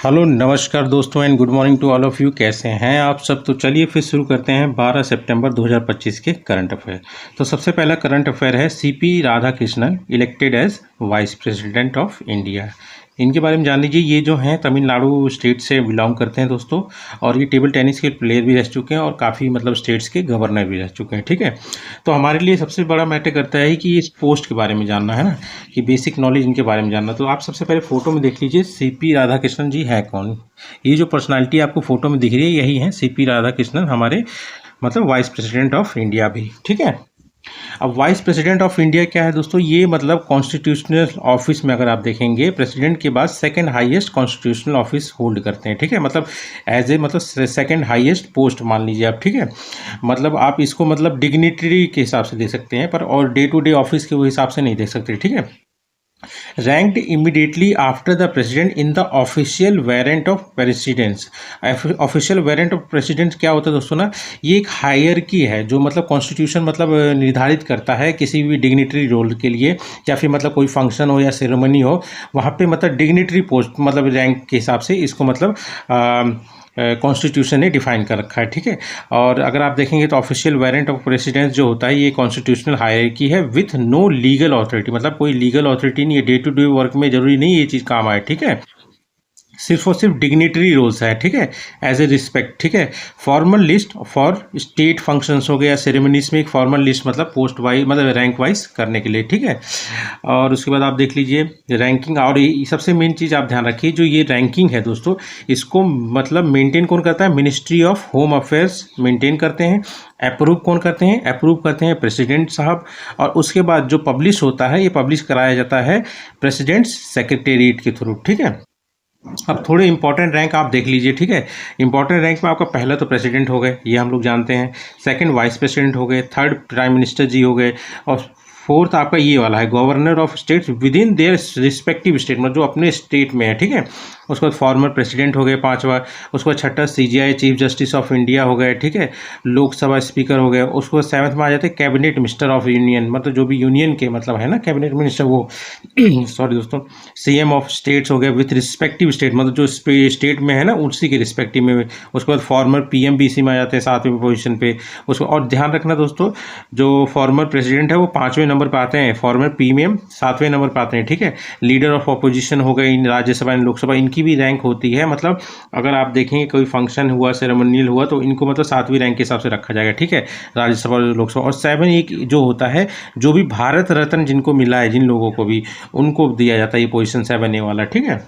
Hello नमस्कार दोस्तों and good morning to all of you. कैसे हैं आप सब? तो चलिए फिर शुरू करते हैं 12 सितंबर 2025 के करंट अफेयर। तो सबसे पहला करंट अफेयर है CP Radhakrishnan elected as vice president of India. इनके बारे में जान लीजिए। ये जो हैं तमिलनाडु स्टेट से बिलोंग करते हैं दोस्तों, और ये टेबल टेनिस के प्लेयर भी रह चुके हैं और काफ़ी स्टेट्स के गवर्नर भी रह चुके हैं। ठीक है, तो हमारे लिए सबसे बड़ा मैटर करता है कि इस पोस्ट के बारे में जानना है ना, कि बेसिक नॉलेज इनके बारे में जानना। तो आप सबसे पहले फोटो में देख लीजिए सीपी राधाकृष्णन जी है कौन। ये जो पर्सनालिटी आपको फोटो में दिख रही है यही है सीपी राधाकृष्णन, हमारे वाइस प्रेसिडेंट ऑफ इंडिया भी। ठीक है, अब वाइस प्रेसिडेंट ऑफ इंडिया क्या है दोस्तों? ये कॉन्स्टिट्यूशनल ऑफिस में अगर आप देखेंगे प्रेसिडेंट के बाद second highest constitutional office hold करते हैं। ठीक है, as a second highest post मान लीजिए आप। ठीक है, आप इसको डिग्निटरी के हिसाब से दे सकते हैं, पर और डे टू डे ऑफिस के वो हिसाब से नहीं दे सकते। ठीक है, ranked immediately after the president in the official warrant of presidents। Official warrant of president क्या होता है दोस्तों ना, ये एक हायरकी है जो कॉन्स्टिट्यूशन निर्धारित करता है किसी भी डिग्निटरी रोल के लिए, या फिर कोई फंक्शन हो या सेरेमनी हो, वहाँ पे डिग्निटरी पोस्ट रैंक के हिसाब से इसको कॉन्स्टिट्यूशन ने डिफाइन कर रखा है। ठीक है, और अगर आप देखेंगे तो ऑफिशियल वारंट ऑफ प्रेसिडेंस जो होता है ये कॉन्स्टिट्यूशनल हायरार्की है विथ नो लीगल अथॉरिटी। कोई लीगल अथॉरिटी नहीं है, डे टू डे वर्क में जरूरी नहीं ये चीज़ काम आए। ठीक है, सिर्फ और सिर्फ डिग्निटरी रोल्स है। ठीक है, एज ए रिस्पेक्ट। ठीक है, formal list for state functions हो गया, सेरेमनीज में एक formal list post wise rank wise करने के लिए। ठीक है, और उसके बाद आप देख लीजिए रैंकिंग। और ये सबसे मेन चीज़ आप ध्यान रखिए, जो ये रैंकिंग है दोस्तों, इसको मेंटेन कौन करता है? Ministry of home affairs maintain करते हैं। अप्रूव कौन करते हैं? अप्रूव करते हैं प्रेसिडेंट साहब। और उसके बाद जो पब्लिश होता है, ये पब्लिश कराया जाता है प्रेसिडेंट सेक्रेटेरिएट के थ्रू। ठीक है, अब थोड़े इंपॉर्टेंट रैंक आप देख लीजिए। ठीक है, इंपॉर्टेंट रैंक में आपका पहला तो प्रेसिडेंट हो गए, ये हम लोग जानते हैं। सेकंड वाइस प्रेसिडेंट हो गए, थर्ड प्राइम मिनिस्टर जी हो गए, और फोर्थ आपका ये वाला है governor of states with in their respective state, जो अपने स्टेट में है। ठीक है, उसके बाद फॉर्मर प्रेसिडेंट हो गए पांचवा। उसके बाद छठा CGI chief justice of India हो गए। ठीक है, लोकसभा स्पीकर हो गए। उसके बाद सेवंथ में आ जाते हैं कैबिनेट मिनिस्टर ऑफ यूनियन, जो भी यूनियन के है ना कैबिनेट मिनिस्टर वो सॉरी दोस्तों, सीएम ऑफ स्टेट्स हो गए विथ रिस्पेक्टिव स्टेट, जो स्टेट में है ना उसी के रिस्पेक्टिव में। उसके बाद फॉर्मर पीएम भी इसी में आ जाते हैं 7वें पोजीशन पे। उसको और ध्यान रखना दोस्तों, जो फॉर्मर प्रेसिडेंट है वो 5वें नंबर पर आते हैं, फॉर्मर पीएम 7वें नंबर पर आते हैं। ठीक है, लीडर ऑफ अपोजिशन हो गए राज्यसभा एंड लोकसभा, इनकी भी रैंक होती है। अगर आप देखेंगे कोई फंक्शन हुआ, सेरेमनियल हुआ, तो इनको 7वीं रैंक के हिसाब से रखा जाएगा। ठीक है, राज्यसभा और लोकसभा। और 7 एक जो होता है, जो भी भारत रत्न जिनको मिला है, जिन लोगों को भी, उनको दिया जाता है ये पोजीशन 7A वाला। ठीक है,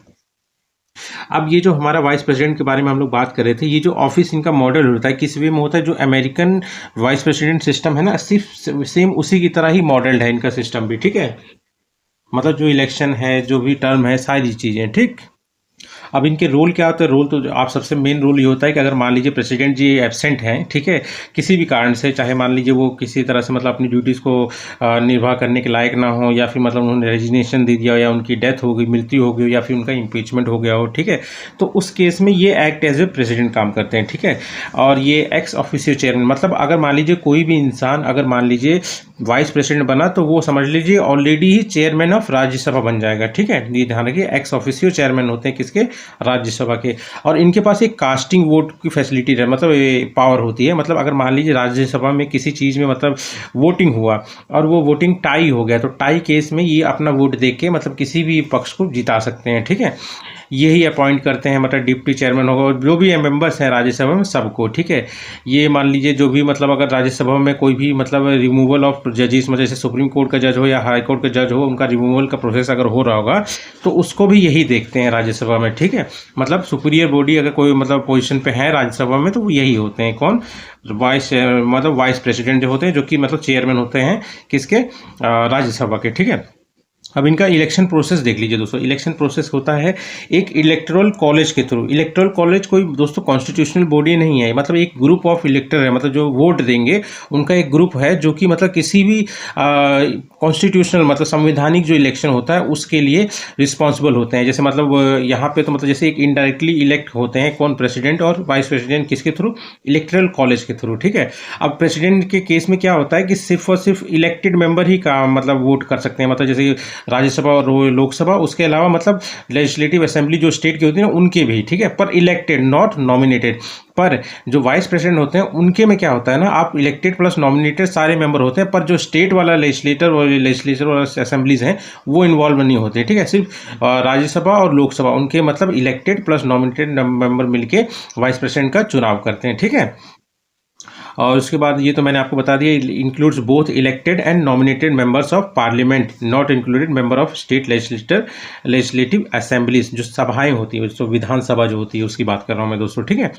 अब ये जो हमारा वाइस प्रेसिडेंट के बारे में हम लोग बात कर रहे थे, ये जो ऑफिस इनका मॉडल होता है किस वे में होता है? जो अमेरिकन वाइस प्रेसिडेंट सिस्टम है ना, सिर्फ सेम उसी की तरह ही मॉडल्ड है इनका सिस्टम भी। ठीक है, जो इलेक्शन है, जो भी टर्म है, सारी चीज़ें। ठीक, अब इनके रोल क्या होता है? रोल तो आप सबसे मेन रोल ये होता है कि अगर मान लीजिए प्रेसिडेंट जी एब्सेंट हैं, ठीक है, किसी भी कारण से, चाहे मान लीजिए वो किसी तरह से अपनी ड्यूटीज़ को निर्वाह करने के लायक ना हो, या फिर उन्होंने रेजिग्नेशन दे दिया, या उनकी डेथ हो गई, मृत्यु हो गई, या फिर उनका इम्पीचमेंट हो गया हो। ठीक है, तो उस केस में ये एक्ट एज ए प्रेसिडेंट काम करते हैं। ठीक है, और ये एक्स ऑफिशियो चेयरमैन, अगर मान लीजिए कोई भी इंसान अगर मान लीजिए वाइस प्रेसिडेंट बना, तो वो समझ लीजिए already he chairman of Rajya Sabha बन जाएगा। ठीक है, ये ध्यान रखिए, एक्स ऑफिशियो चेयरमैन होते हैं किसके? राज्यसभा के। और इनके पास एक कास्टिंग वोट की फैसिलिटी है, पावर होती है। अगर मान लीजिए राज्यसभा में किसी चीज़ में वोटिंग हुआ और वो वोटिंग टाई हो गया, तो टाई केस में ये अपना वोट दे के किसी भी पक्ष को जिता सकते हैं। ठीक है, यही अपॉइंट करते हैं, डिप्टी चेयरमैन होगा, और जो भी मेंबर्स हैं राज्यसभा में सबको। ठीक है, ये मान लीजिए जो भी अगर राज्यसभा में कोई भी रिमूवल ऑफ जजेस, जैसे सुप्रीम कोर्ट का जज हो या हाई कोर्ट का जज हो, उनका रिमूवल का प्रोसेस अगर हो रहा होगा, तो उसको भी यही देखते हैं राज्यसभा में। ठीक है, सुपीरियर बॉडी अगर कोई पोजीशन पे है राज्यसभा में, तो वो यही होते हैं। कौन? वाइस प्रेसिडेंट जो होते हैं, जो कि चेयरमैन होते हैं किसके? राज्यसभा के। ठीक है, अब इनका इलेक्शन प्रोसेस देख लीजिए दोस्तों। इलेक्शन प्रोसेस होता है एक इलेक्टोरल कॉलेज के थ्रू। इलेक्टोरल कॉलेज कोई दोस्तों कॉन्स्टिट्यूशनल बॉडी नहीं है, एक ग्रुप ऑफ इलेक्टर है, जो वोट देंगे उनका एक ग्रुप है, जो कि किसी भी कॉन्स्टिट्यूशनल संवैधानिक जो इलेक्शन होता है उसके लिए रिस्पॉन्सिबल होते हैं। जैसे यहाँ पे तो जैसे एक इनडायरेक्टली इलेक्ट होते हैं, कौन? प्रेसिडेंट और वाइस प्रेसिडेंट, किसके थ्रू? इलेक्टोरल कॉलेज के थ्रू। ठीक है, अब प्रेसिडेंट के केस में क्या होता है कि सिर्फ और सिर्फ इलेक्टेड मेंबर ही का वोट कर सकते हैं। जैसे राज्यसभा और लोकसभा, उसके अलावा मतलब लेजिस्लेटिव असेंबली जो स्टेट की होती है ना उनके भी, ठीक है, पर इलेक्टेड नॉट नॉमिनेटेड। पर जो वाइस प्रेसिडेंट होते हैं उनके में क्या होता है ना, आप इलेक्टेड प्लस नॉमिनेटेड सारे मेंबर होते हैं, पर जो स्टेट वाला लेजिस्लेटर और लेजिस्लेचर वाला असेंबलीज हैं वो इन्वॉल्व नहीं होते, ठीक है। सिर्फ राज्यसभा और लोकसभा उनके मतलब इलेक्टेड प्लस नॉमिनेटेड मेंबर मिलके वाइस प्रेसिडेंट का चुनाव करते हैं, ठीक है। और उसके बाद ये तो मैंने आपको बता दिया, includes both elected and nominated members of parliament, not included member of state legislative assemblies, जो सभाएं होती है, जो विधानसभा जो होती है उसकी बात कर रहा हूँ मैं दोस्तों, ठीक है।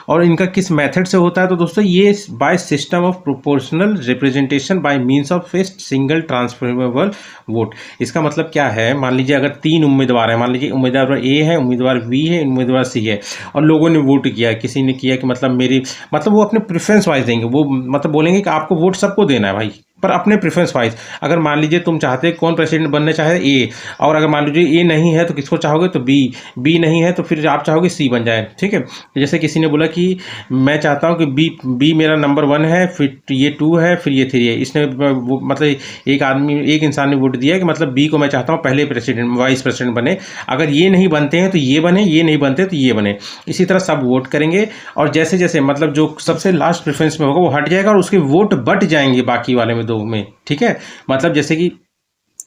और इनका किस मेथड से होता है तो दोस्तों ये by system of proportional representation bye means of a single transferable vote. इसका मतलब क्या है, मान लीजिए अगर 3 उम्मीदवार हैं, मान लीजिए उम्मीदवार ए है, उम्मीदवार बी है, उम्मीदवार सी है, और लोगों ने वोट किया, किसी ने किया कि मतलब मेरी मतलब वो अपने प्रेफरेंस वाइज देंगे, वो मतलब बोलेंगे कि आपको वोट सबको देना है भाई, पर अपने प्रेफरेंस वाइज। अगर मान लीजिए तुम चाहते कौन प्रेसिडेंट बनना चाहे ए, और अगर मान लीजिए ए नहीं है तो किसको चाहोगे तो बी नहीं है तो फिर आप चाहोगे सी बन जाए, ठीक है। जैसे किसी ने बोला कि मैं चाहता हूं कि बी मेरा नंबर 1 है, फिर ये 2 है, फिर ये 3 है, इसने वो मतलब एक इंसान ने वोट दिया कि मतलब बी को मैं चाहता हूँ पहले प्रेसिडेंट वाइस प्रेसिडेंट बने, अगर ये नहीं बनते हैं तो ये बने, ये नहीं बनते तो ये बने, इसी तरह सब वोट करेंगे। और जैसे जैसे मतलब जो सबसे लास्ट प्रेफरेंस में होगा वो हट जाएगा और उसके वोट बट जाएंगे बाकी वाले में 2 में, ठीक है। मतलब जैसे कि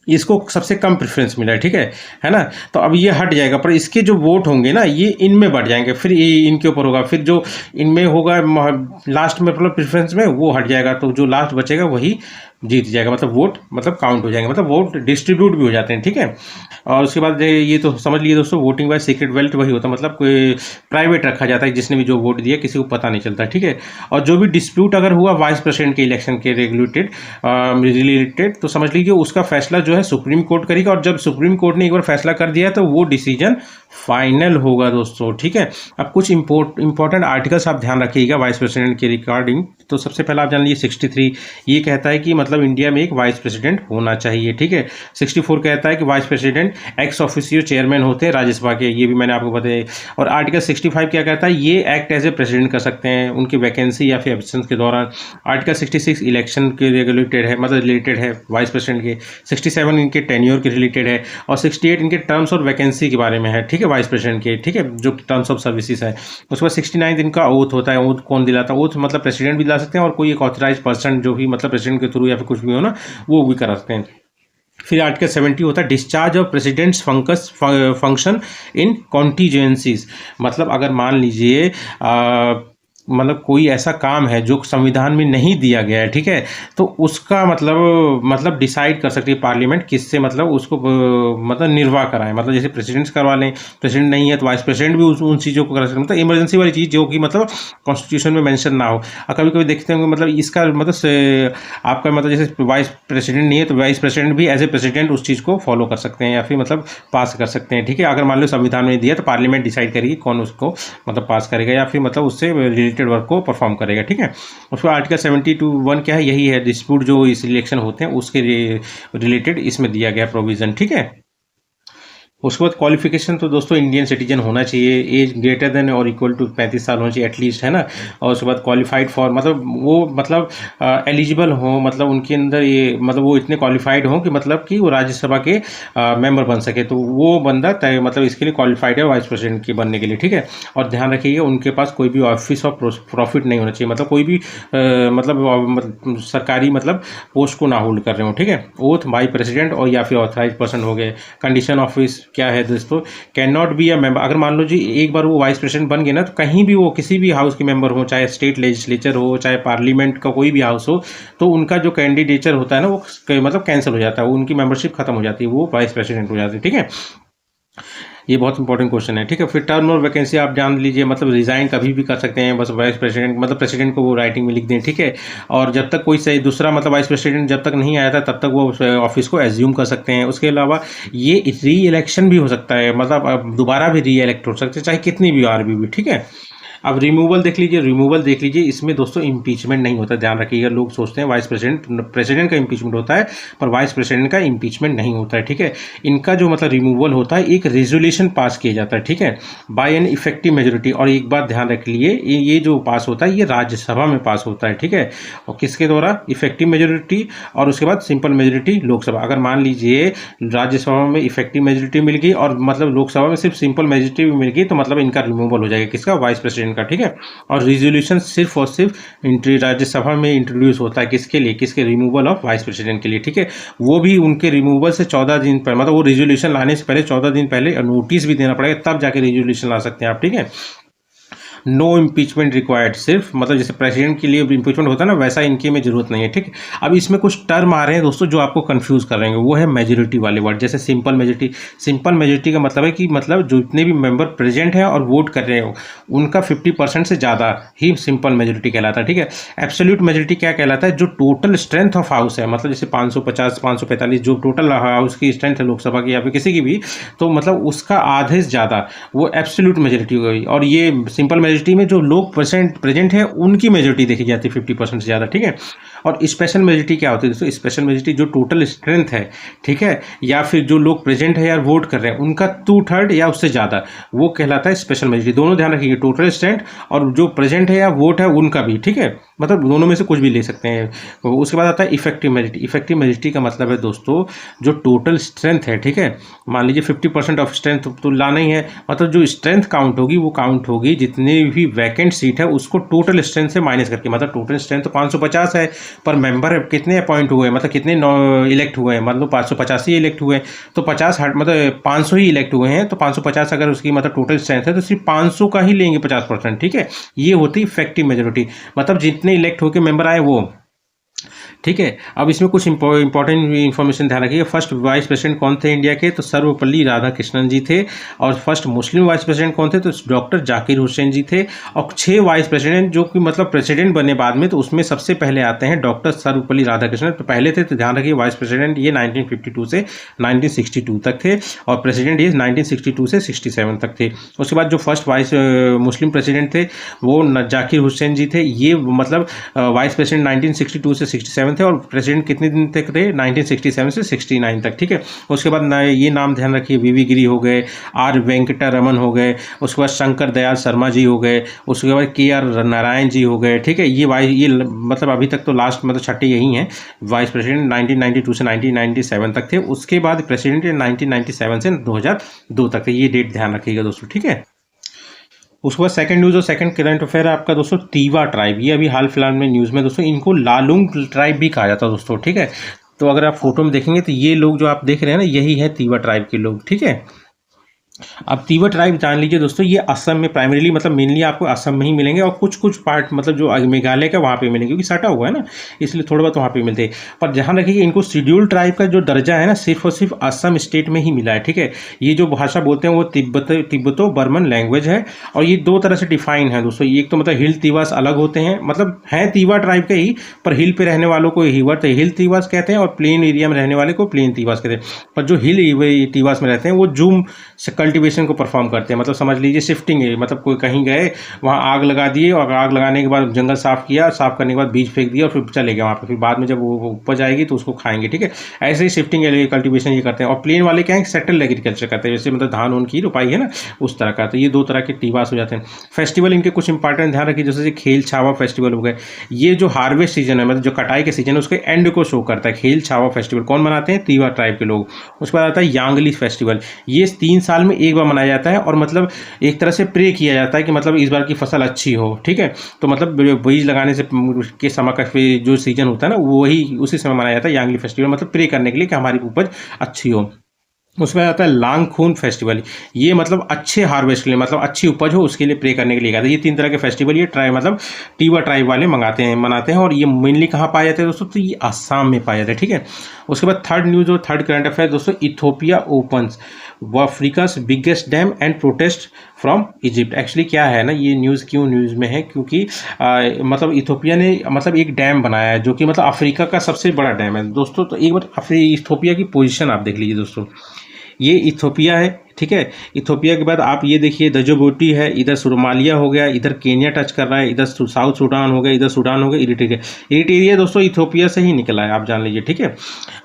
इसको सबसे कम प्रेफरेंस मिला है, ठीक है ना, तो अब ये हट जाएगा, पर इसके जो वोट होंगे ना ये इनमें बढ़ जाएंगे, फिर ये इनके ऊपर होगा, फिर जो इनमें होगा लास्ट में मतलब प्रेफरेंस में वो हट जाएगा, तो जो लास्ट बचेगा वही जीत जाएगा, मतलब वोट मतलब काउंट हो जाएंगे, मतलब वोट डिस्ट्रीब्यूट भी हो जाते हैं, ठीक है। और उसके बाद ये तो समझ लिए दोस्तों, वोटिंग बाय सीक्रेट बैलेट वही होता है, मतलब कोई प्राइवेट रखा जाता है, जिसने भी जो वोट दिया किसी को पता नहीं चलता, ठीक है। और जो भी डिस्प्यूट अगर हुआ वाइस प्रेसिडेंट के इलेक्शन के रिलेटेड तो समझ लीजिए उसका फैसला जो है सुप्रीम कोर्ट करेगा, और जब सुप्रीम कोर्ट ने एक बार फैसला कर दिया तो वो डिसीजन फाइनल होगा दोस्तों, ठीक है। अब कुछ इंपॉर्टेंट आर्टिकल्स आप ध्यान रखिएगा वाइस प्रेसिडेंट के रिगार्डिंग। तो सबसे पहला आप जान लीजिए 63 ये कहता है कि मतलब इंडिया में एक वाइस प्रेसिडेंट होना चाहिए, ठीक है। 64 कहता है कि vice president ex officio chairman होते हैं राज्यसभा के, ये भी मैंने आपको बताया। और आर्टिकल 65 क्या कहता है, ये एक्ट एज ए प्रेसिडेंट कर सकते हैं उनकी वैकेंसी या फिर एब्सेंस के दौरान। आर्टिकल 66 इलेक्शन के रेगुलेटेड है, मतलब रिलेटेड है वाइस प्रेसिडेंट के। 67 इनके टेन्योर के रिलेटेड है, और 68 इनके टर्म्स और वैकेंसी के बारे में है, ठीक है, वाइस प्रेसिडेंट के, ठीक है, जो टर्म्स ऑफ सर्विसेज है। उसके बाद 69 इनका ओथ होता है, ओथ कौन दिलाता है, ओथ मतलब प्रेसिडेंट भी दिला सकते हैं और कोई एक ऑथराइज पर्सन जो भी मतलब प्रेसिडेंट के थ्रू या फिर कुछ भी हो ना वो भी करा सकते हैं। फिर आर्टिकल 70 होता है discharge of president's function in contingencies, मतलब अगर मान लीजिए मतलब कोई ऐसा काम है जो संविधान में नहीं दिया गया है, ठीक है, तो उसका मतलब डिसाइड कर सकती है पार्लियामेंट किससे मतलब उसको मतलब निर्वाह कराएं, मतलब जैसे प्रेसिडेंट्स करवा लें, प्रेसिडेंट नहीं है तो वाइस प्रेसिडेंट भी उन चीज़ों को करा सकते हैं, मतलब इमरजेंसी वाली चीज़ जो कि मतलब कॉन्स्टिट्यूशन में मेंशन ना हो। और कभी कभी देखते होंगे मतलब इसका मतलब आपका मतलब जैसे वाइस प्रेसिडेंट नहीं है तो वाइस प्रेसिडेंट भी एज ए प्रेसिडेंट उस चीज़ को फॉलो कर सकते हैं या फिर मतलब पास कर सकते हैं, ठीक है। अगर मान लो संविधान में दिया तो पार्लियामेंट डिसाइड करेगी कौन उसको मतलब पास करेगा या फिर मतलब उससे रिलेटेड वर्क को परफॉर्म करेगा, ठीक है। उसके बाद आर्टिकल 72(1) क्या है, यही है डिस्प्यूट जो इस इलेक्शन होते हैं उसके रिलेटेड इसमें दिया गया प्रोविजन, ठीक है। उसके बाद क्वालिफिकेशन तो दोस्तों इंडियन सिटीजन होना चाहिए, एज ग्रेटर देन और इक्वल टू 35 साल होना चाहिए एटलीस्ट, है ना। और उसके बाद क्वालिफाइड फॉर मतलब वो मतलब एलिजिबल हो, मतलब उनके अंदर ये मतलब वो इतने क्वालिफाइड हों कि मतलब कि वो राज्यसभा के मेंबर बन सके, तो वो बंदा तय मतलब इसके लिए क्वालिफाइड है वाइस प्रेसिडेंट के बनने के लिए, ठीक है। और ध्यान रखिएगा उनके पास कोई भी ऑफिस ऑफ प्रॉफिट नहीं होना चाहिए, मतलब कोई भी मतलब सरकारी मतलब पोस्ट को ना होल्ड कर रहे हो, ठीक है। ओथ बाई प्रेसिडेंट और या फिर ऑथराइज पर्सन हो गए। कंडीशन ऑफिस क्या है दोस्तों, can not be a member, अगर मान लो जी एक बार वो वाइस प्रेसिडेंट बन गए ना तो कहीं भी वो किसी भी हाउस के मेंबर हो, चाहे स्टेट लेजिस्लेचर हो, चाहे पार्लियामेंट का कोई भी हाउस हो, तो उनका जो कैंडिडेचर होता है ना वो मतलब कैंसिल हो जाता है, उनकी मेंबरशिप खत्म हो जाती है, वो वाइस प्रेसिडेंट हो जाती है, ठीक है। ये बहुत इंपॉर्टेंट क्वेश्चन है, ठीक है। फिर टर्म और वैकेंसी आप जान लीजिए, मतलब रिजाइन कभी भी कर सकते हैं, बस वाइस प्रेसिडेंट मतलब प्रेसिडेंट को वो राइटिंग में लिख दें, ठीक है। और जब तक कोई सही दूसरा मतलब वाइस प्रेसिडेंट जब तक नहीं आया था तब तक वो ऑफिस को एज्यूम कर सकते हैं। उसके अलावा ये री इलेक्शन भी हो सकता है, मतलब दोबारा भी री इलेक्ट हो सकते हैं चाहे कितनी भी बार भी, ठीक है। अब रिमूवल देख लीजिए, रिमूवल देख लीजिए, इसमें दोस्तों इम्पीचमेंट नहीं होता, ध्यान रखिएगा। लोग सोचते हैं वाइस प्रेसिडेंट का इम्पीचमेंट होता है, पर वाइस प्रेसिडेंट का इम्पीचमेंट नहीं होता है, ठीक है। इनका जो मतलब रिमूवल होता है, एक रेजोल्यूशन पास किया जाता है, ठीक है, बाय एन इफेक्टिव मेजोरिटी। और एक बात ध्यान रख लिए, ये जो पास होता है ये राज्यसभा में पास होता है, ठीक है। और किसके द्वारा? इफेक्टिव मेजोरिटी, और उसके बाद सिंपल मेजोरिटी लोकसभा। अगर मान लीजिए राज्यसभा में इफेक्टिव मेजोरिटी मिल गई और मतलब लोकसभा में सिर्फ सिंपल मेजोरिटी मिल गई, तो मतलब इनका रिमूवल हो जाएगा, किसका? वाइस प्रेसिडेंट का, ठीक है। और रिजोल्यूशन सिर्फ और सिर्फ राज्यसभा में इंट्रोड्यूस होता है, किसके लिए? किसके? रिमूवल ऑफ वाइस प्रेसिडेंट के लिए, ठीक है। वो भी उनके रिमूवल से 14 दिन पहले, मतलब वो रिजोल्यूशन लाने से पहले 14 दिन पहले नोटिस भी देना पड़ेगा, तब जाके रिजोल्यूशन ला सकते हैं आप, ठीक है। नो इम्पीचमेंट रिक्वायर्ड, सिर्फ मतलब जैसे प्रेसिडेंट के लिए इम्पीचमेंट होता है ना, वैसा इनके में जरूरत नहीं है, ठीक है। अब इसमें कुछ टर्म आ रहे हैं दोस्तों जो आपको कंफ्यूज कर रहे हैं, वो है मेजोरिटी वाले वर्ड, जैसे सिंपल मेजोरिटी। सिंपल मेजोरिटी का मतलब है कि मतलब जितने भी मेंबर प्रेजेंट हैं और वोट कर रहे हो उनका 50% से ज़्यादा ही सिंपल मेजोरिटी कहलाता है, ठीक है। एब्सोल्यूट मेजोरिटी क्या कहलाता है? जो टोटल स्ट्रेंथ ऑफ हाउस है, मतलब जैसे 550 545 जो टोटल हाउस की स्ट्रेंथ है लोकसभा की या फिर किसी की भी, तो मतलब उसका आधे से ज़्यादा वो एब्सोल्यूट मेजोरिटी हो गई। और ये सिंपल मेजोरिटी में जो लोग प्रेजेंट है उनकी मेजोरिटी देखी जाती है 50% से ज़्यादा, ठीक है। और स्पेशल मेजोरिटी क्या होती है दोस्तों? स्पेशल मेजोरिटी जो टोटल स्ट्रेंथ है, ठीक है, या फिर जो लोग प्रेजेंट है या वोट कर रहे हैं उनका 2/3 या उससे ज़्यादा, वो कहलाता है स्पेशल मेजोरिटी। दोनों ध्यान रखिए, टोटल स्ट्रेंथ और जो प्रेजेंट है या वोट है उनका भी, ठीक है, मतलब दोनों में से कुछ भी ले सकते हैं। उसके बाद आता है इफेक्टिव मेजोरिटी। इफेक्टिव मेजोरिटी का मतलब है दोस्तों जो टोटल स्ट्रेंथ है, ठीक है, मान लीजिए 50% ऑफ स्ट्रेंथ तो लाना ही है, मतलब जो स्ट्रेंथ काउंट होगी वो काउंट होगी जितने भी वैकेंट सीट है उसको टोटल स्ट्रेंथ से माइनस करके, मतलब टोटल स्ट्रेंथ तो 550 है, पर मेंबर कितने अपॉइंट हुए, मतलब कितने इलेक्ट हुए हैं, मतलब 550 ही इलेक्ट हुए, तो 50 मतलब 500 ही इलेक्ट हुए हैं, तो 550 अगर उसकी मतलब टोटल स्ट्रेंथ है तो सिर्फ 500 का ही लेंगे 50%, ठीक है। ये होती है इफेक्टिव मेजोरिटी, मतलब जितने इलेक्ट होकर मेंबर आए वो, ठीक है। अब इसमें कुछ इंपॉर्टेंट इन्फॉर्मेशन ध्यान रखिए। फर्स्ट वाइस प्रेसिडेंट कौन थे इंडिया के? तो सर्वपल्ली राधाकृष्णन जी थे। और फर्स्ट मुस्लिम वाइस प्रेसिडेंट कौन थे? तो डॉक्टर जाकिर हुसैन जी थे। और 6 वाइस प्रेसिडेंट जो कि मतलब प्रेसिडेंट बने बाद में, तो उसमें सबसे पहले आते हैं डॉक्टर सर्वपल्ली राधाकृष्णन, तो पहले थे, तो ध्यान रखिए वाइस प्रेसिडेंट ये 1952 से 1962 तक थे, और प्रेसिडेंट ये 1962 से 67 तक थे। उसके बाद जो फर्स्ट वाइस मुस्लिम प्रेसिडेंट थे वो जाकिर हुसैन जी थे, ये मतलब वाइस प्रेसिडेंट 1962 से 67 थे, और प्रेसिडेंट कितने दिन तक रहे? 1967 से 69 तक, ठीक है। उसके बाद ये नाम ध्यान रखिए, वीवी गिरी हो गए, आर वेंकटा रमन हो गए, उसके बाद शंकर दयाल शर्मा जी हो गए, उसके बाद KR नारायण जी हो गए, ठीक है। ये मतलब अभी तक तो लास्ट मतलब छठे यही हैं वाइस प्रेसिडेंट, 1992 से 1997 तक थे। उसके बाद प्रेसिडेंट 1997 से 2002 तक थे। ये डेट ध्यान रखिएगा दोस्तों, ठीक है। उसके बाद सेकंड न्यूज़ और सेकंड करंट अफेयर है आपका दोस्तों तीवा ट्राइब। ये अभी हाल फिलहाल में न्यूज़ में दोस्तों, इनको लालुंग ट्राइब भी कहा जाता है दोस्तों, ठीक है। तो अगर आप फोटो में देखेंगे तो ये लोग जो आप देख रहे हैं ना, यही है तीवा ट्राइब के लोग, ठीक है। अब तीवा ट्राइब जान लीजिए दोस्तों, ये असम में प्राइमरीली मतलब मेनली आपको असम में ही मिलेंगे, और कुछ कुछ पार्ट मतलब जो मेघालय का वहाँ पे मिलेंगे, क्योंकि सटा हुआ है ना, इसलिए थोड़ा बहुत वहाँ पे मिलते हैं। पर ध्यान रखिए इनको शेड्यूल ट्राइब का जो दर्जा है ना, सिर्फ और सिर्फ असम स्टेट में ही मिला है, ठीक है। ये जो भाषा बोलते हैं वो तिब्बतो बर्मन लैंग्वेज है, और ये 2 तरह से डिफाइन है दोस्तों। एक तो मतलब हिल तीवास अलग होते हैं, मतलब हैं तीवा ट्राइब के ही, पर हिल पे रहने वालों को हिल तीवास कहते हैं, और प्लेन एरिया में रहने वाले को प्लेन तीवास कहते हैं। पर जो हिल तीवास में रहते हैं वो जूम कल्टीवेशन को परफॉर्म करते हैं, मतलब समझ लीजिए शिफ्टिंग है, मतलब कोई कहीं गए वहाँ आग लगा दिए, और आग लगाने के बाद जंगल साफ किया, साफ करने के बाद बीज फेंक दिया और फिर चले गए वहाँ पे, फिर बाद में जब वो उपज आएगी तो उसको खाएंगे, ठीक है। ऐसे ही शिफ्टिंग कल्टीवेशन ये करते हैं। और प्लेन वाले क्या है, सेटल एग्रीकल्चर करते हैं, जैसे मतलब धान उन की रोपाई है ना, उस तरह का। तो ये 2 तरह के टीवास हो जाते हैं। फेस्टिवल इनके कुछ इंपॉर्टेंट ध्यान रखिए, जैसे खेल छावा फेस्टिवल हो गए, ये जो हार्वेस्ट सीजन है, मतलब जो कटाई के सीजन है उसके एंड को शो करता है। खेल छावा फेस्टिवल कौन मनाते हैं? तीवा ट्राइब के लोग। उसके बाद आता है यांगली फेस्टिवल, ये 3 साल में एक बार मनाया जाता है, और मतलब एक तरह से प्रे किया जाता है कि मतलब इस बार की फसल अच्छी हो, ठीक है। तो मतलब बीज लगाने से के समय का जो सीजन होता है ना, वही उसी समय मनाया जाता है यांगली फेस्टिवल, मतलब प्रे करने के लिए कि हमारी उपज अच्छी हो। उसमें आता है लांगखून फेस्टिवल, ये मतलब अच्छे हार्वेस्ट के लिए, मतलब अच्छी उपज हो उसके लिए प्रे करने के लिए आता है। ये 3 तरह के फेस्टिवल ये ट्राइब मतलब तीवा ट्राइब वाले मनाते हैं, और ये मेनली कहाँ पाए जाते हैं दोस्तों? तो ये आसाम में पाए जाते हैं, ठीक है। उसके बाद थर्ड न्यूज़ और थर्ड करंट अफेयर दोस्तों, Ethiopia opens Africa's biggest dam and protest from Egypt. Actually क्या है ना, ये न्यूज़ क्यों न्यूज़ में है, क्योंकि मतलब इथोपिया ने मतलब एक डैम बनाया है जो कि मतलब अफ्रीका का सबसे बड़ा डैम है दोस्तों। तो एक बार इथोपिया की पोजीशन आप देख लीजिए दोस्तों, ये इथोपिया है, ठीक है। इथोपिया के बाद आप ये देखिए दजोबोटी है, इधर सोमालिया हो गया, इधर केन्या टच कर रहा है, इधर साउथ सूडान हो गया, इधर सूडान हो गया, इरिट्रिया। इरिट्रिया दोस्तों इथोपिया से ही निकला है, आप जान लीजिए, ठीक है।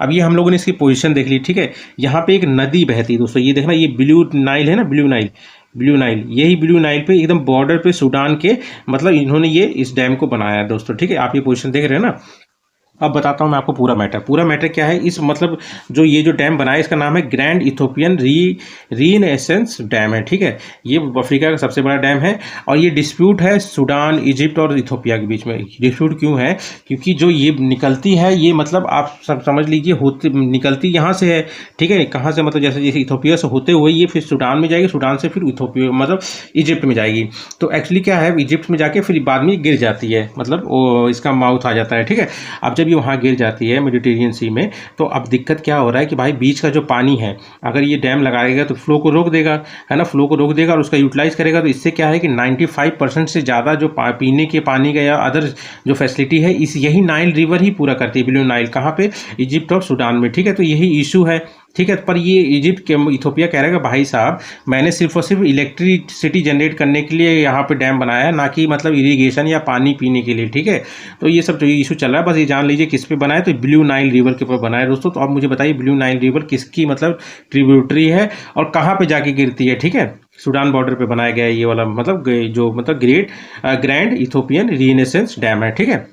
अब ये हम लोगों ने इसकी पोजीशन देख ली, ठीक है। यहाँ पे एक नदी बहती है दोस्तों, ये देखना, ये ब्लू नाइल है ना, ब्लू नाइल, ब्लू नाइल, यही ब्लू नाइल पे एकदम बॉर्डर पे सूडान के मतलब इन्होंने ये इस डैम को बनाया है दोस्तों, ठीक है। आप ये पोजीशन देख रहे हैं ना। अब बताता हूँ मैं आपको पूरा मैटर क्या है। इस मतलब जो ये जो डैम बनाया इसका नाम है ग्रैंड इथोपियन रीनेसेंस डैम है, ठीक है। ये अफ्रीका का सबसे बड़ा डैम है और ये डिस्प्यूट है सूडान, इजिप्ट और इथोपिया के बीच में। डिस्प्यूट क्यों है? क्योंकि जो ये निकलती है ये मतलब आप सब समझ लीजिए होती निकलती यहाँ से है, ठीक है। कहाँ से? मतलब जैसे जैसे इथोपिया से होते हुए ये फिर सूडान में जाएगी, सूडान से फिर इथोपिया मतलब इजिप्ट में जाएगी। तो एक्चुअली क्या है, इजिप्ट में जाके फिर बाद में गिर जाती है, मतलब वो इसका माउथ आ जाता है, ठीक है। अब जब ये वहाँ गिर जाती है मेडिटेरियन सी में, तो अब दिक्कत क्या हो रहा है कि भाई बीच का जो पानी है अगर ये डैम लगाएगा तो फ्लो को रोक देगा, है ना, फ्लो को रोक देगा और उसका यूटिलाइज करेगा। तो इससे क्या है कि 95% से ज़्यादा जो पीने के पानी का या अदर जो फैसिलिटी है इस यही नाइल रिवर ही पूरा करती है, ब्लू नाइल। कहाँ पे? इजिप्ट और सूडान में, ठीक है। तो यही इशू है, ठीक है। पर ये इजिप्ट के इथोपिया कह रहा है कि भाई साहब मैंने सिर्फ और सिर्फ इलेक्ट्रिसिटी जनरेट करने के लिए यहाँ पे डैम बनाया है, ना कि मतलब इरिगेशन या पानी पीने के लिए, ठीक है। तो ये सब जो इशू चल रहा है, बस ये जान लीजिए किस पे बना है, तो ब्लू नाइल रिवर के ऊपर बना है दोस्तों। तो अब मुझे बताइए ब्लू नाइल रिवर किसकी मतलब ट्रिब्यूटरी है और कहाँ पे जाके गिरती है, ठीक है। सूडान बॉर्डर पे बनाया गया है ये वाला मतलब जो मतलब ग्रैंड इथोपियन रीनेसेंस डैम है, ठीक है।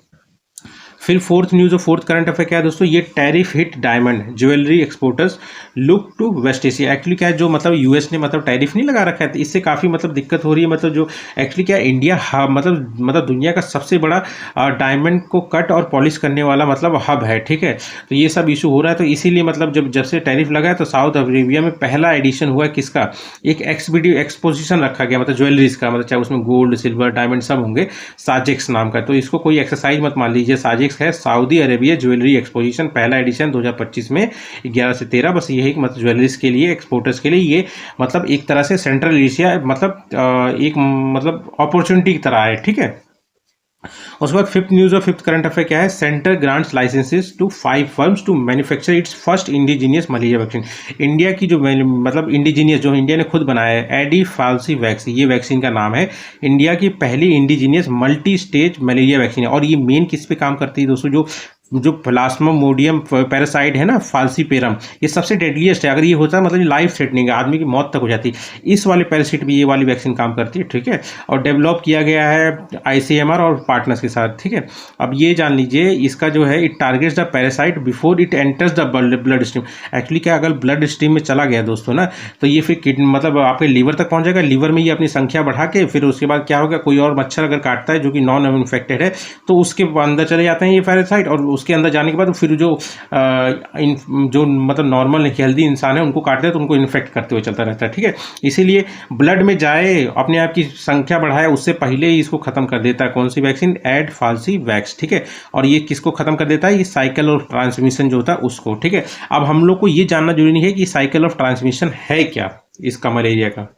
फिर फोर्थ न्यूज़ और फोर्थ करंट अफेयर क्या है दोस्तों, ये tariff hit diamond jewellery exporters look to West Asia. Actually क्या है, जो मतलब यूएस ने मतलब टैरिफ नहीं लगा रखा है, तो इससे काफ़ी मतलब दिक्कत हो रही है। मतलब जो एक्चुअली क्या है, इंडिया हब मतलब दुनिया का सबसे बड़ा डायमंड को कट और पॉलिश करने वाला मतलब हब है, ठीक है। तो ये सब इशू हो रहा है, तो इसीलिए मतलब जब से टैरिफ लगा है तो साउथ अरेबिया में पहला एडिशन हुआ है किसका, एक एक्सपोजिशन रखा गया मतलब ज्वेलरीज का, मतलब चाहे उसमें गोल्ड सिल्वर डायमंड सब होंगे, साजेक्स नाम का। तो इसको कोई एक्सरसाइज मत मान लीजिए, साजेक्स है सऊदी अरेबिया ज्वेलरी एक्सपोजिशन, पहला एडिशन 2025 में 11 से 13। बस यही मतलब ज्वेलरीज के लिए एक्सपोर्टर्स के लिए ये मतलब एक तरह से सेंट्रल एशिया मतलब एक मतलब अपॉर्चुनिटी की तरह है, ठीक है। उसके बाद फिफ्थ न्यूज़ और फिफ्थ करंट अफेयर क्या है, centre grants licences to 5 firms to manufacture its first indigenous malaria vaccine. India की जो मतलब इंडिजीनियस जो इंडिया ने खुद बनाया है एडी फाल्सी वैक्सीन, ये वैक्सीन का नाम है, इंडिया की पहली indigenous multi stage malaria vaccine है। और ये मेन किस पे काम करती है दोस्तों, जो प्लाज्मोडियम पैरासाइट है ना, फाल्सीपेरम, ये सबसे डेडलीस्ट है। अगर ये होता है मतलब लाइफ थ्रेटनिंग है, आदमी की मौत तक हो जाती है। इस वाले पैरासाइट भी ये वाली वैक्सीन काम करती है, ठीक है। और डेवलप किया गया है ICMR और पार्टनर्स के साथ, ठीक है। अब ये जान लीजिए इसका जो है it targets the parasite before it enters the blood stream. Actually क्या, अगर ब्लड स्ट्रीम में चला गया दोस्तों ना, तो ये फिर किडनी मतलब आपके लीवर तक पहुंच जाएगा, लीवर में ये अपनी संख्या बढ़ा के फिर उसके बाद क्या होगा, कोई और मच्छर अगर काटता है जो कि नॉन इन्फेक्टेड है तो उसके अंदर चले जाते हैं ये पैरासाइट, और उसके अंदर जाने के बाद फिर जो मतलब नॉर्मल हेल्दी इंसान है उनको काटते हैं तो उनको इन्फेक्ट करते हुए चलता रहता है, ठीक है। इसीलिए ब्लड में जाए अपने आप की संख्या बढ़ाए उससे पहले ही इसको खत्म कर देता है। कौन सी वैक्सीन? एड फाल्सी वैक्स, ठीक है। और ये किसको खत्म कर देता है? ये साइकिल ऑफ ट्रांसमिशन जो होता है उसको, ठीक है। अब हम लोग को ये जानना जरूरी नहीं है कि साइकिल ऑफ ट्रांसमिशन है क्या इसका मलेरिया का।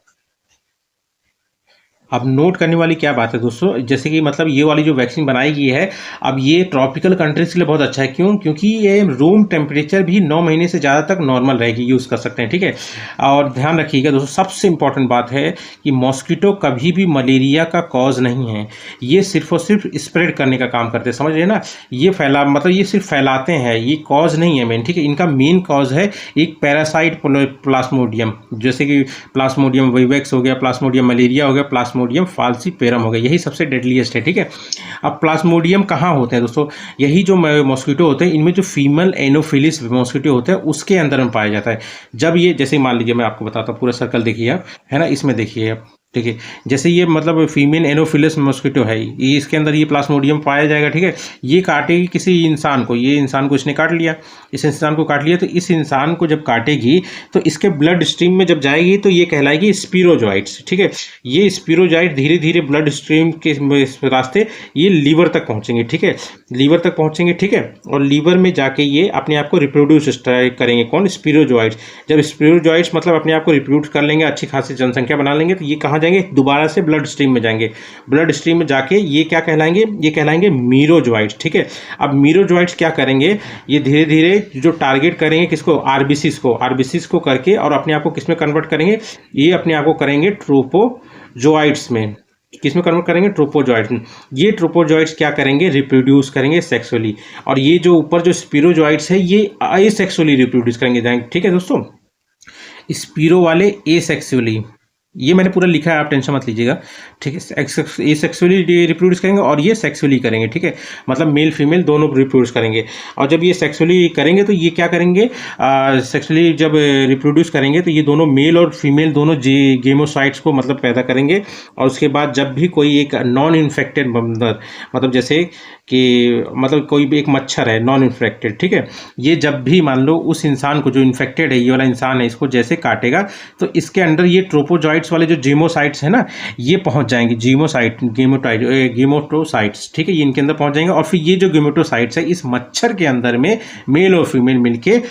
अब नोट करने वाली क्या बात है दोस्तों, जैसे कि मतलब ये वाली जो वैक्सीन बनाई गई है, अब ये ट्रॉपिकल कंट्रीज के लिए बहुत अच्छा है। क्यों? क्योंकि ये रूम टेम्परेचर भी 9 महीने से ज़्यादा तक नॉर्मल रहेगी, यूज़ कर सकते हैं, ठीक है। और ध्यान रखिएगा दोस्तों, सबसे इंपॉर्टेंट बात है कि मॉस्किटो कभी भी मलेरिया का कॉज नहीं है, ये सिर्फ और सिर्फ स्प्रेड करने का काम करते हैं, समझ रहे ना। ये मतलब ये सिर्फ फैलाते हैं, ये कॉज नहीं है मेन, ठीक है। इनका मेन कॉज है एक पैरासाइट प्लाज्मोडियम, जैसे कि प्लाज्मोडियम विवेक्स हो गया, प्लाज्मोडियम मलेरिया हो गया, प्लाज्मोडियम फाल्सीपेरम हो गया, यही सबसे डेडलीस्ट है, ठीक है। अब प्लाज्मोडियम कहाँ होते हैं दोस्तों, यही जो मॉस्किटो होते हैं इनमें जो फीमेल एनोफिलिस मॉस्किटो होते हैं उसके अंदर में पाया जाता है। जब ये जैसे मान लीजिए मैं आपको बताता हूँ, पूरा सर्कल देखिए आप, है ना, इसमें देखिए आप, ठीक है। जैसे ये मतलब फीमेल एनोफिलस मॉस्किटो है, ये इसके अंदर ये प्लाज्मोडियम पाया जाएगा, ठीक है। ये काटेगी किसी इंसान को, ये इंसान को इसने काट लिया, इस इंसान को काट लिया, तो इस इंसान को जब काटेगी तो इसके ब्लड स्ट्रीम में जब जाएगी तो ये कहलाएगी स्पिरोजॉइट्स, ठीक है। ये स्पिरोजॉइट धीरे धीरे ब्लड स्ट्रीम के रास्ते ये लीवर तक पहुंचेंगे, ठीक है, लीवर तक पहुंचेंगे, ठीक है। और लीवर में जाके ये अपने आप को रिप्रोड्यूस करेंगे, कौन? स्पिरोजॉइट्स। जब स्पिरोजॉइट्स मतलब अपने आप को रिप्रोड्यूस कर लेंगे, अच्छी खासी जनसंख्या बना लेंगे, तो ये कहाँ जाएंगे, दोबारा से ब्लड स्ट्रीम में जाएंगे, ब्लड स्ट्रीम में जाके ये क्या कहलाएंगे, ये कहलाएंगे मीरोजोइट्स, ठीक है। अब मीरोजोइट्स क्या करेंगे, ये धीरे धीरे जो टारगेट करेंगे किसको, आरबीसीज को करके, और अपने आप को किस में कन्वर्ट करेंगे, ये अपने आप को करेंगे ट्रोपोजोइट्स में, किस में कन्वर्ट करेंगे, ट्रोपोजोइट्स में। ये ट्रोपोजोइट्स क्या करेंगे, रिप्रोड्यूस करेंगे सेक्सुअली, और ये जो ऊपर जो स्पिरोजोइट्स है ये असेक्सुअली रिप्रोड्यूस करेंगे, ठीक है दोस्तों। स्पीरो वाले एसेक्सुअली, ये मैंने पूरा लिखा है, आप टेंशन मत लीजिएगा, ठीक है। ये सेक्सुअली रिप्रोड्यूस करेंगे और ये सेक्सुअली करेंगे, ठीक है, मतलब मेल फीमेल दोनों रिप्रोड्यूस करेंगे। और जब ये सेक्सुअली करेंगे तो ये क्या करेंगे, सेक्सुअली जब रिप्रोड्यूस करेंगे तो ये दोनों मेल और फीमेल दोनों गेमोसाइट्स को मतलब पैदा करेंगे। और उसके बाद जब भी कोई एक नॉन इन्फेक्टेड मतलब जैसे कि मतलब कोई भी एक मच्छर है नॉन इन्फेक्टेड, ठीक है, ये जब भी मान लो उस इंसान को जो इन्फेक्टेड है, ये वाला इंसान है, इसको जैसे काटेगा तो इसके अंदर ये ट्रोपोजोइट्स वाले जो जीमोसाइट्स है ना, ये पहुंच जाएंगे, गेमेटोसाइट्स, ठीक है, ये इनके अंदर पहुंच जाएंगे। और फिर ये जो गेमेटोसाइट्स है इस मच्छर के अंदर में मेल और फीमेल मिलके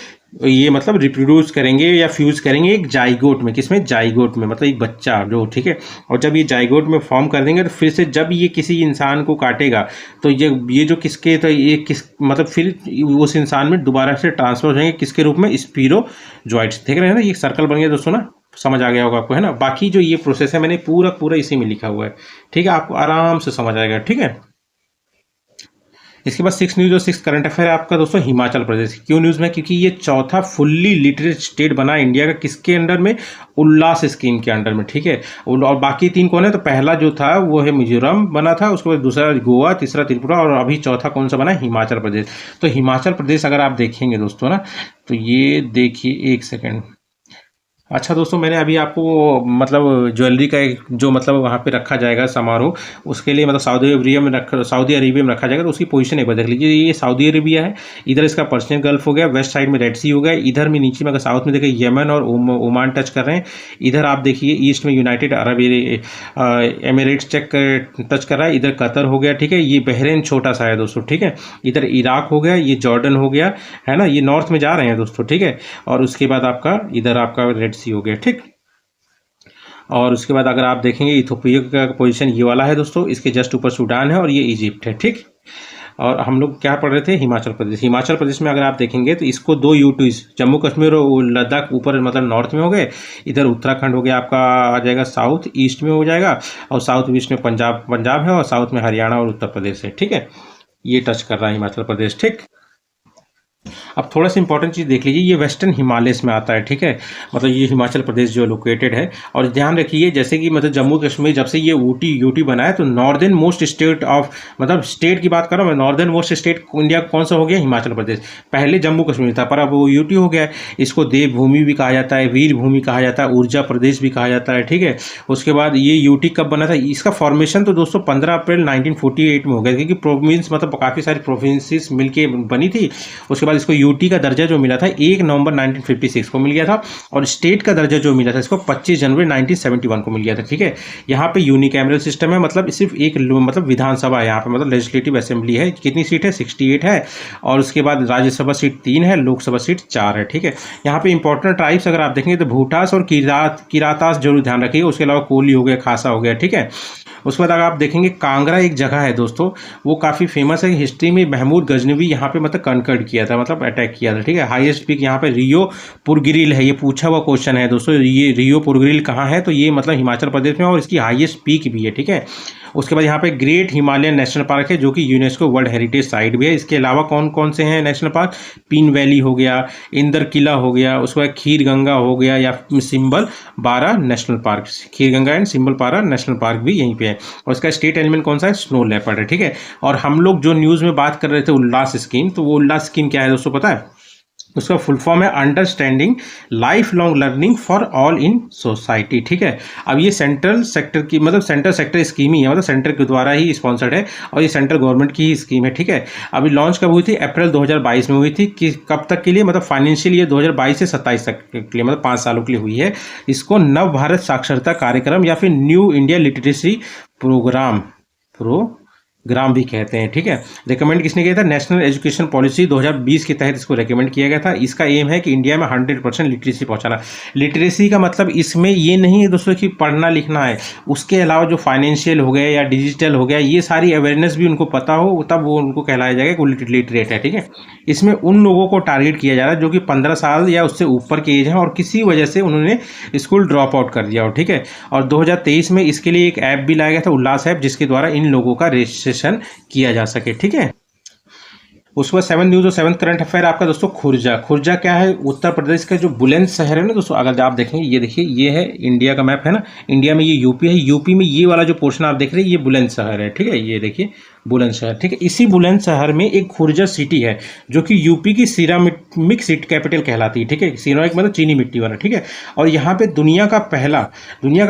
ये मतलब रिप्रोड्यूस करेंगे या फ्यूज करेंगे एक जाइगोट में, किसमें, जाइगोट में, मतलब एक बच्चा जो, ठीक है। और जब ये जाइगोट में फॉर्म कर देंगे तो फिर से जब ये किसी इंसान को काटेगा तो ये जो किसके, तो ये किस मतलब फिर उस इंसान में दोबारा से ट्रांसफर हो जाएंगे किसके रूप में, स्पीरोजोइट्स। देख रहे हैं ना, ये सर्कल बन गया दोस्तों ना, समझ आ गया होगा आपको, है ना। बाकी जो ये प्रोसेस है मैंने पूरा इसी में लिखा हुआ है, ठीक है, आपको आराम से समझ आएगा, ठीक है। इसके बाद 6 न्यूज़ और 6 करंट अफेयर है आपका दोस्तों, हिमाचल प्रदेश। क्यों न्यूज़ में, क्योंकि ये चौथा फुल्ली लिटरेट स्टेट बना इंडिया का, किसके अंडर में, उल्लास स्कीम के अंडर में, ठीक है। और बाकी 3 कौन है, तो पहला जो था वो है मिजोरम बना था, उसके बाद दूसरा गोवा, तीसरा त्रिपुरा, और अभी चौथा कौन सा बना, हिमाचल प्रदेश। तो हिमाचल प्रदेश अगर आप देखेंगे दोस्तों ना, तो ये देखिए, एक सेकेंड, अच्छा दोस्तों, मैंने अभी आपको मतलब ज्वेलरी का एक जो मतलब वहाँ पे रखा जाएगा समारोह, उसके लिए मतलब सऊदी अरेबिया में रखा जाएगा, तो उसकी पोजीशन एक बार देख लीजिए। ये सऊदी अरेबिया है, इधर इसका पर्शियन गल्फ हो गया, वेस्ट साइड में रेड सी हो गया, इधर में नीचे में अगर साउथ में देखिए यमन और ओमान टच कर रहे हैं, इधर आप देखिए ईस्ट में यूनाइटेड अरब एमिरेट्स टच कर रहा है, इधर कतर हो गया, ठीक है, ये बहरीन छोटा सा है दोस्तों, ठीक है, इधर इराक हो गया, ये जॉर्डन हो गया, है ना, ये नॉर्थ में जा रहे हैं दोस्तों, ठीक है। और उसके बाद आपका इधर आपका रेड सी हो गया, ठीक। और उसके बाद अगर आप देखेंगे इथोपिया का पोजीशन ये वाला है दोस्तों, इसके जस्ट ऊपर सूडान है और ये इजिप्ट है, ठीक। और हम लोग क्या पढ़ रहे थे, हिमाचल प्रदेश। हिमाचल प्रदेश में अगर आप देखेंगे तो इसको 2 यूटीज, जम्मू कश्मीर और लद्दाख ऊपर मतलब नॉर्थ में हो गए, इधर उत्तराखंड हो गया आपका, आ जाएगा साउथ ईस्ट में हो जाएगा, और साउथ ईस्ट में पंजाब है, और साउथ में हरियाणा और उत्तर प्रदेश है, ठीक है। ये टच कर रहा है हिमाचल प्रदेश, ठीक। अब थोड़ा सा इंपॉर्टेंट चीज़ देख लीजिए, ये वेस्टर्न हिमालयस में आता है, ठीक है, मतलब ये हिमाचल प्रदेश जो लोकेटेड है। और ध्यान रखिए, जैसे कि मतलब जम्मू कश्मीर जब से ये यूटी बना है, तो नॉर्दर्न मोस्ट स्टेट ऑफ, मतलब स्टेट की बात कर रहा हूँ मैं, नॉर्दर्न मोस्ट स्टेट इंडिया कौन सा हो गया, हिमाचल प्रदेश। पहले जम्मू कश्मीर था, पर अब वो यूटी हो गया है। इसको देवभूमि भी कहा जाता है, वीर भूमि कहा जाता है, ऊर्जा प्रदेश भी कहा जाता है, ठीक है। उसके बाद ये यूटी कब बना था, इसका फॉर्मेशन तो दोस्तों 15 अप्रैल 1948 में हो गया, क्योंकि प्रोविंस मतलब काफ़ी सारी प्रोविंसेस मिलके बनी थी। उसके बाद इसको यूटी का दर्जा जो मिला था 1 नवंबर 1956 को मिल गया था, और स्टेट का दर्जा जो मिला था इसको 25 जनवरी 1971 को मिल गया था, ठीक है। यहाँ पे यूनिकैमरल सिस्टम है, मतलब सिर्फ एक मतलब विधानसभा है यहाँ पे, मतलब लेजिस्लेटिव असेंबली है। कितनी सीट है, 68 है। और उसके बाद राज्यसभा सीट 3 है, लोकसभा सीट 4 है, ठीक है। यहाँ पे इंपॉर्टेंट ट्राइब्स अगर आप देखेंगे तो भूटास और किरातास जरूर ध्यान रखिएगा। उसके अलावा कोली हो गया, खासा हो गया, ठीक है। उसके बाद अगर आप देखेंगे कांगड़ा एक जगह है दोस्तों, वो काफ़ी फेमस है हिस्ट्री में। महमूद गजनवी यहाँ पे मतलब कनकर्ड किया था, मतलब अटैक किया था, ठीक है। हाईएस्ट पीक यहाँ पे रियो पुरगिरिल है, ये पूछा हुआ क्वेश्चन है दोस्तों, ये रियो पुरगिरिल कहाँ है, तो ये मतलब हिमाचल प्रदेश में, और इसकी हाईएस्ट पीक भी है, ठीक है। उसके बाद यहाँ पे ग्रेट हिमालयन नेशनल पार्क है, जो कि यूनेस्को वर्ल्ड हेरिटेज साइट भी है। इसके अलावा कौन कौन से हैं नेशनल पार्क, पीन वैली हो गया, इंदर किला हो गया, उसके बाद खीर गंगा हो गया, या सिंबल बारा national park, kheer Ganga and symbol बारा नेशनल पार्क भी यहीं पे है। और इसका स्टेट एलिमेंट कौन सा है, स्नो लेपर्ड है, ठीक है। और हम लोग जो न्यूज़ में बात कर रहे थे उल्लास स्कीम, तो वो उल्लास स्कीम क्या है दोस्तों पता है, उसका फुल फॉर्म है understanding life long learning for all in society, ठीक है। अब ये सेंट्रल सेक्टर की मतलब सेंट्रल सेक्टर स्कीम ही है, मतलब सेंटर के द्वारा ही स्पॉन्सर्ड है, और ये सेंट्रल गवर्नमेंट की ही स्कीम है, ठीक है। अभी लॉन्च कब हुई थी, अप्रैल 2022 में हुई थी। कि कब तक के लिए, मतलब फाइनेंशियल ईयर 2022 से 27 तक के लिए, मतलब 5 सालों के लिए हुई है। इसको नव भारत साक्षरता कार्यक्रम या फिर न्यू इंडिया लिटरेसी प्रोग्राम ग्राम भी कहते हैं, ठीक है। रिकमेंड किसने किया था? नेशनल एजुकेशन पॉलिसी 2020 के तहत इसको रिकमेंड किया गया था। इसका एम है कि इंडिया में 100% लिटरेसी पहुंचाना। लिटरेसी का मतलब इसमें ये नहीं है दोस्तों कि पढ़ना लिखना है, उसके अलावा जो फाइनेंशियल हो गया या डिजिटल हो गया, ये सारी अवेयरनेस भी उनको पता हो, तब वो उनको कहलाया जाएगा कि वो लिटरेट है, ठीक है। इसमें उन लोगों को टारगेट किया जा रहा है जो कि 15 साल या उससे ऊपर की एज है और किसी वजह से उन्होंने स्कूल ड्रॉप आउट कर दिया हो, ठीक है। और 2023 में इसके लिए एक ऐप भी लाया गया था, उल्लास ऐप, जिसके द्वारा इन लोगों का रजिस्ट्रेशन किया जा सके, ठीक है। उसके बाद 7 न्यूज़ और 7 करंट अफेयर आपका दोस्तों खुर्जा। खुर्जा क्या है? उत्तर प्रदेश का जो बुलंद शहर है ना दोस्तों, अगर आप देखेंगे, ये देखिए, ये है इंडिया का मैप है ना, इंडिया में ये यूपी है, यूपी में ये वाला जो पोर्शन आप देख रहे हैं ये बुलंद शहर है, ठीक है। ये देखिए बुलंदशहर, ठीक है। इसी बुलंदशहर में एक खुर्जा सिटी है जो कि यूपी की सिरामिक सिटी कैपिटल कहलाती है, ठीक है। सिरामिक मतलब चीनी मिट्टी वाला, ठीक है। और यहाँ पे दुनिया का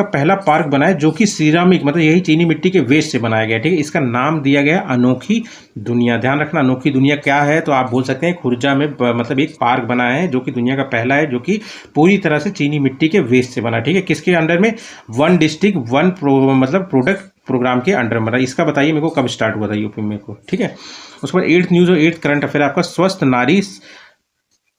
पहला पार्क बना है जो कि सिरामिक मतलब यही चीनी मिट्टी के वेस्ट से बनाया गया, ठीक है। इसका नाम दिया गया अनोखी दुनिया। ध्यान रखना, अनोखी दुनिया क्या है, तो आप बोल सकते हैं खुर्जा में मतलब एक पार्क बना है जो कि दुनिया का पहला है, जो कि पूरी तरह से चीनी मिट्टी के वेस्ट से बना, ठीक है। किसके अंडर में? वन डिस्ट्रिक्ट वन मतलब प्रोडक्ट प्रोग्राम के अंडर में। इसका बताइए मेरे को कब स्टार्ट हुआ था यूपी में को, ठीक है। उसके बाद 8th न्यूज़ और 8th करंट अफेयर आपका स्वस्थ नारी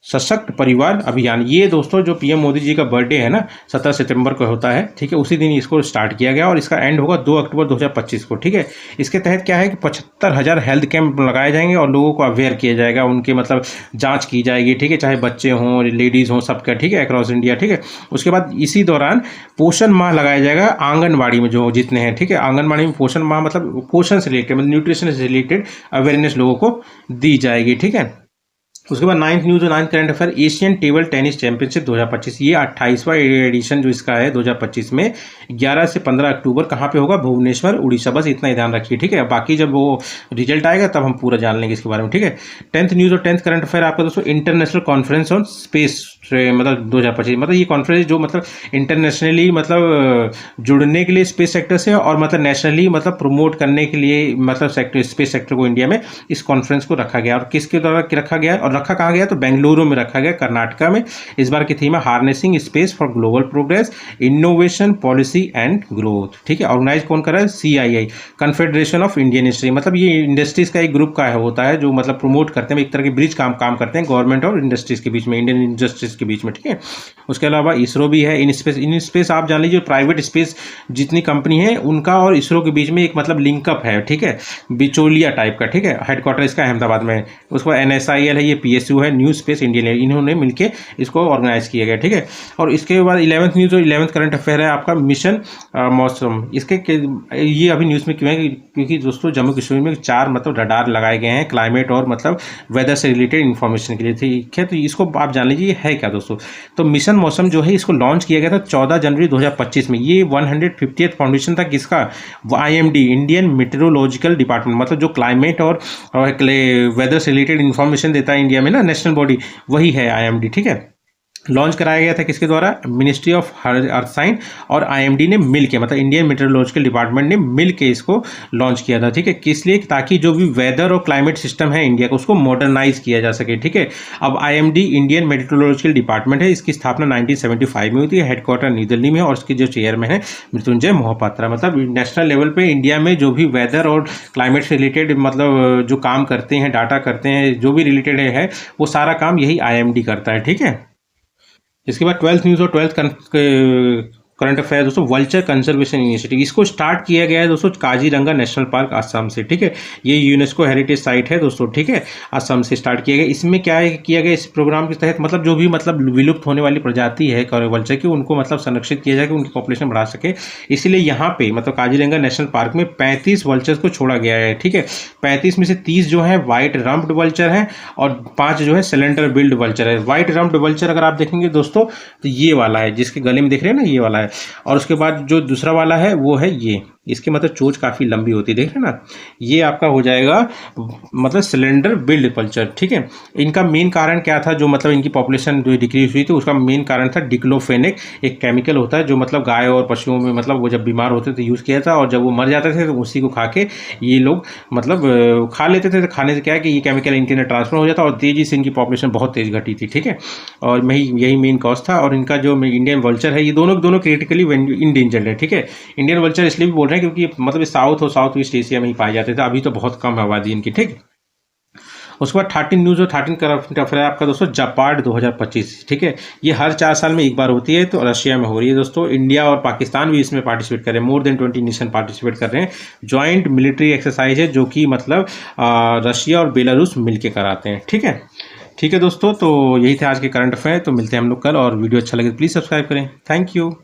सशक्त परिवार अभियान। ये दोस्तों जो पीएम मोदी जी का बर्थडे है ना, 17 सितंबर को होता है, ठीक है। उसी दिन इसको स्टार्ट किया गया और इसका एंड होगा 2 अक्टूबर 2025 को, ठीक है। इसके तहत क्या है कि 75,000 हेल्थ कैंप लगाए जाएंगे और लोगों को अवेयर किया जाएगा, उनके मतलब जांच की जाएगी, ठीक है, चाहे बच्चे हों लेडीज़ हों सबका, ठीक है, अक्रॉस इंडिया, ठीक है। उसके बाद इसी दौरान पोषण माह लगाया जाएगा आंगनबाड़ी में जो जितने हैं, ठीक है। आंगनबाड़ी में पोषण माह मतलब पोषण से रिलेटेड मतलब न्यूट्रिशन से रिलेटेड अवेयरनेस लोगों को दी जाएगी, ठीक है। उसके बाद 9th न्यूज़ और 9th current affair Asian table tennis championship 2025, ये 28वां एडिशन जो इसका है 2025 में 11 से 15 अक्टूबर कहाँ पे होगा? भुवनेश्वर, उड़ीसा। बस इतना ही ध्यान रखिए, ठीक है। बाकी जब वो रिजल्ट आएगा तब हम पूरा जान लेंगे इसके बारे में, ठीक है। 10th न्यूज़ और 10th करंट अफेयर आपका दोस्तों इंटरनेशनल कॉन्फ्रेंस ऑन स्पेस मतलब 2025, मतलब ये कॉन्फ्रेंस जो मतलब इंटरनेशनली मतलब जुड़ने के लिए स्पेस सेक्टर से और मतलब नेशनली मतलब प्रमोट करने के लिए मतलब सेक्टर स्पेस सेक्टर को इंडिया में इस कॉन्फ्रेंस को रखा गया। और किसके द्वारा रखा गया और रखा कहाँ गया? तो बेंगलुरु में रखा गया, कर्नाटका में। इस बार की थीम है harnessing space for global progress, innovation, policy and growth, ठीक है। ऑर्गेनाइज कौन कर रहा है? CII, confederation of Indian industry, मतलब ये इंडस्ट्रीज का एक ग्रुप का होता है जो मतलब प्रमोट करते हैं, एक तरह के ब्रिज काम करते हैं गवर्नमेंट और इंडस्ट्रीज के बीच में, इंडियन इंडस्ट्रीज के बीच में, ठीक है। उसके अलावा इसरो भी है। इन स्पेस आप जान लीजिए प्राइवेट स्पेस जितनी कंपनी है उनका और इसरो के बीच में एक मतलब लिंकअप है, ठीक है, बिचौलिया टाइप का, ठीक है। हेडक्वार्टर इसका अहमदाबाद में है। उसके बाद NSIL है, ये PSU है, न्यू स्पेस इंडियन है, इन्होंने मिलकर इसको ऑर्गेनाइज किया गया, ठीक है। और इसके बाद 11th न्यूज़ और 11th करंट अफेयर है आपका मिशन मौसम। ये अभी न्यूज़ में क्यों है? क्योंकि दोस्तों जम्मू कश्मीर में 4 मतलब रडार लगाए गए हैं क्लाइमेट और मतलब वेदर से रिलेटेड इन्फॉर्मेशन के लिए, ठीक है। तो इसको आप जान लीजिए है क्या दोस्तों। तो मिशन मौसम जो है इसको लॉन्च किया गया था 14 जनवरी 2025 में। ये 150th फाउंडेशन था किसका? IMD, इंडियन मेट्रोलॉजिकल डिपार्टमेंट, मतलब जो क्लाइमेट और वेदर से रिलेटेड इन्फॉर्मेशन देता है इंडिया में ना, नेशनल बॉडी, वही है IMD, ठीक है। लॉन्च कराया गया था किसके द्वारा? मिनिस्ट्री ऑफ अर्थ साइंस और IMD ने मिल के मतलब इंडियन मेट्रोलॉजिकल डिपार्टमेंट ने मिल के इसको लॉन्च किया था, ठीक है। किस लिए? ताकि जो भी वेदर और क्लाइमेट सिस्टम है इंडिया का उसको मॉडर्नाइज किया जा सके, ठीक है। अब IMD इंडियन मेट्रोलॉजिकल डिपार्टमेंट है, इसकी स्थापना 1975 में हुई थी, हेडक्वार्टर न्यू दिल्ली में और उसके जो चेयरमैन है मृत्युंजय मोहपात्रा। मतलब नेशनल लेवल पे इंडिया में जो भी वेदर और क्लाइमेट से रिलेटेड मतलब जो काम करते हैं, डाटा करते हैं, जो भी रिलेटेड है वो सारा काम यही IMD करता है, ठीक है। इसके बाद 12th न्यूज़ और 12th करंट अफेयर दोस्तों वल्चर कंजर्वेशन इनिशिएटिव, इसको स्टार्ट किया गया है दोस्तों काजीरंगा नेशनल पार्क असम से, ठीक है। ये यूनेस्को हेरिटेज साइट है दोस्तों, ठीक है, असम से स्टार्ट किया गया। इसमें क्या किया गया इस प्रोग्राम के तहत? मतलब जो भी मतलब विलुप्त होने वाली प्रजाति है वल्चर की, उनको मतलब संरक्षित किया जाए कि उनकी पॉपुलेशन बढ़ा सके। इसलिए यहाँ पे मतलब काजीरंगा नेशनल पार्क में 35 वल्चर्स को छोड़ा गया है, ठीक है। 35 में से 30 जो है व्हाइट रम्प्ड वल्चर है और 5 जो है सिलेंडर बिल्ड वल्चर है। व्हाइट रम्प्ड वल्चर अगर आप देखेंगे दोस्तों तो ये वाला है जिसके गले में देख रहे हैं ना, ये वाला है। और उसके बाद जो दूसरा वाला है वो है ये, इसकी मतलब चोंच काफ़ी लंबी होती है, देख रहे हैं ना, ये आपका हो जाएगा मतलब सिलेंडर बिल्ड वल्चर, ठीक है। इनका मेन कारण क्या था? जो मतलब इनकी पॉपुलेशन जो डिक्रीज हुई थी उसका मेन कारण था डिक्लोफेनेक, एक केमिकल होता है जो मतलब गाय और पशुओं में मतलब वो जब बीमार होते थे यूज़ किया था और जब वो मर जाते थे तो उसी को खा के ये लोग मतलब खा लेते थे। तो खाने से क्या है कि ये केमिकल इनके अंदर ट्रांसफर हो जाता और तेज़ी से इनकी पॉपुलेशन बहुत तेज़ घटी थी, ठीक है। और यही मेन कॉज था। और इनका जो इंडियन वल्चर है ये दोनों क्रिटिकली इंडेंजर्ड है, ठीक है। इंडियन वल्चर इसलिए भी बोल रहे हैं हैं, क्योंकि मतलब साउथ और साउथ ईस्ट एशिया में ही पाए जाते थे, अभी तो बहुत कम है आबादी इनकी, ठीक। उसके बाद 13 न्यूज़ और 13 करंट अफेयर है आपका दोस्तों जापाड 2025, ठीक है। ये हर 4 साल में एक बार होती है, तो रशिया में हो रही है दोस्तों। इंडिया और पाकिस्तान भी इसमें पार्टिसिपेट कर रहे हैं, मोर देन 20 नेशन पार्टिसिपेट कर रहे हैं। जॉइंट मिलिट्री एक्सरसाइज है, जो कि मतलब रशिया और बेलारूस मिलके कराते हैं, ठीक है। ठीक है दोस्तों, तो यही थे आज के करंट अफेयर। तो मिलते हैं हम लोग कल, और वीडियो अच्छा लगे तो प्लीज़ सब्सक्राइब करें। Thank you.